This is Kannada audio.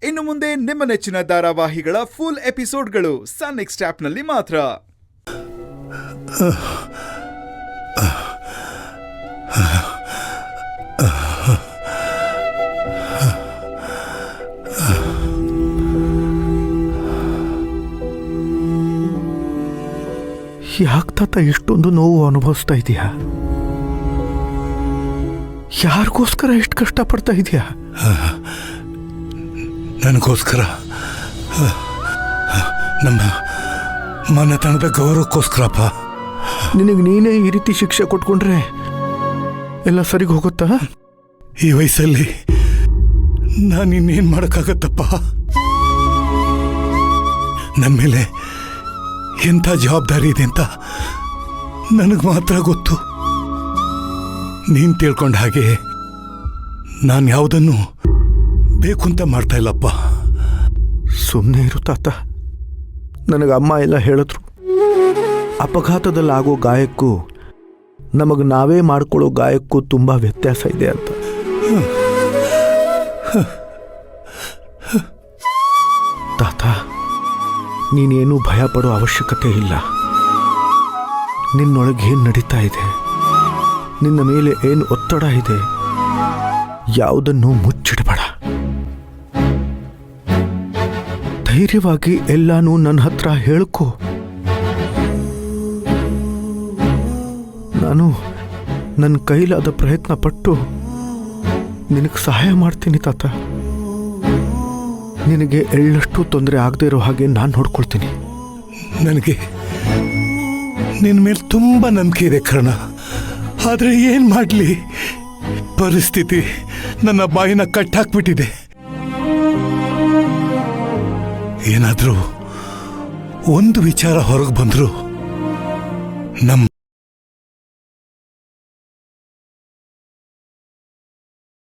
ಇನ್ನು ಮುಂದೆ ನಿಮ್ಮ ನೆಚ್ಚಿನ ಧಾರಾವಾಹಿಗಳ ಫುಲ್ ಎಪಿಸೋಡ್ಗಳು ಸನ್ ನೆಕ್ಸ್ಟ್ ಆಪ್ನಲ್ಲಿ ಮಾತ್ರ. ಯಾಕೆ ತಾತ ಇಷ್ಟೊಂದು ನೋವು ಅನುಭವಿಸ್ತಾ ಇದೆಯಾ? ಯಾರಿಗೋಸ್ಕರ ಎಷ್ಟು ಕಷ್ಟಪಡ್ತಾ ಇದೆಯಾ? ನನಗೋಸ್ಕರ, ನಮ್ಮ ಮನೆತನದ ಗೌರವಕ್ಕೋಸ್ಕರಪ್ಪ. ನಿನಗೆ ನೀನೇ ಈ ರೀತಿ ಶಿಕ್ಷೆ ಕೊಟ್ಕೊಂಡ್ರೆ ಎಲ್ಲ ಸರಿಗೆ ಹೋಗುತ್ತಾ? ಈ ವಯಸ್ಸಲ್ಲಿ ನಾನು ಇನ್ನೇನು ಮಾಡೋಕ್ಕಾಗತ್ತಪ್ಪ? ನನ್ನ ಮೇಲೆ ಎಂಥ ಜವಾಬ್ದಾರಿ ಇದೆ ಅಂತ ನನಗೆ ಮಾತ್ರ ಗೊತ್ತು. ನೀನು ತಿಳ್ಕೊಂಡ ಹಾಗೆ ನಾನು ಯಾವುದನ್ನು ಬೇಕು ಅಂತ ಮಾಡ್ತಾ ಇಲ್ಲಪ್ಪ. ಸುಮ್ಮನೆ ಇರು ತಾತ. ನನಗೆ ಅಮ್ಮ ಎಲ್ಲ ಹೇಳಿದ್ರು, ಅಪಘಾತದಲ್ಲಾಗೋ ಗಾಯಕ್ಕೂ ನಮಗೆ ನಾವೇ ಮಾಡ್ಕೊಳ್ಳೋ ಗಾಯಕ್ಕೂ ತುಂಬ ವ್ಯತ್ಯಾಸ ಇದೆ ಅಂತ. ತಾತ, ನೀನೇನು ಭಯ ಪಡೋ ಅವಶ್ಯಕತೆ ಇಲ್ಲ. ನಿನ್ನೊಳಗೆ ಏನು ನಡೀತಾ ಇದೆ, ನಿನ್ನ ಮೇಲೆ ಏನು ಒತ್ತಡ ಇದೆ, ಯಾವುದನ್ನು ಮುಚ್ಚಿಡಬೇಡ. ಧೈರ್ಯವಾಗಿ ಎಲ್ಲಾನು ನನ್ನ ಹತ್ರ ಹೇಳ್ಕೊ. ನಾನು ನನ್ನ ಕೈಲಾದ ಪ್ರಯತ್ನ ಪಟ್ಟು ನಿನಗೆ ಸಹಾಯ ಮಾಡ್ತೀನಿ ತಾತ. ನಿನಗೆ ಎಳ್ಳಷ್ಟು ತೊಂದರೆ ಆಗದೆ ಇರೋ ಹಾಗೆ ನಾನು ನೋಡ್ಕೊಳ್ತೀನಿ. ನನಗೆ ನಿನ್ನ ಮೇಲೆ ತುಂಬ ನಂಬಿಕೆ ಇದೆ ಕರ್ಣ. ಆದರೆ ಏನು ಮಾಡಲಿ, ಪರಿಸ್ಥಿತಿ ನನ್ನ ಬಾಯಿನ ಕಟ್ಟಾಕ್ಬಿಟ್ಟಿದೆ. ಏನಾದರೂ ಒಂದು ವಿಚಾರ ಹೊರಗೆ ಬಂದರೂ ನಮ್ಮ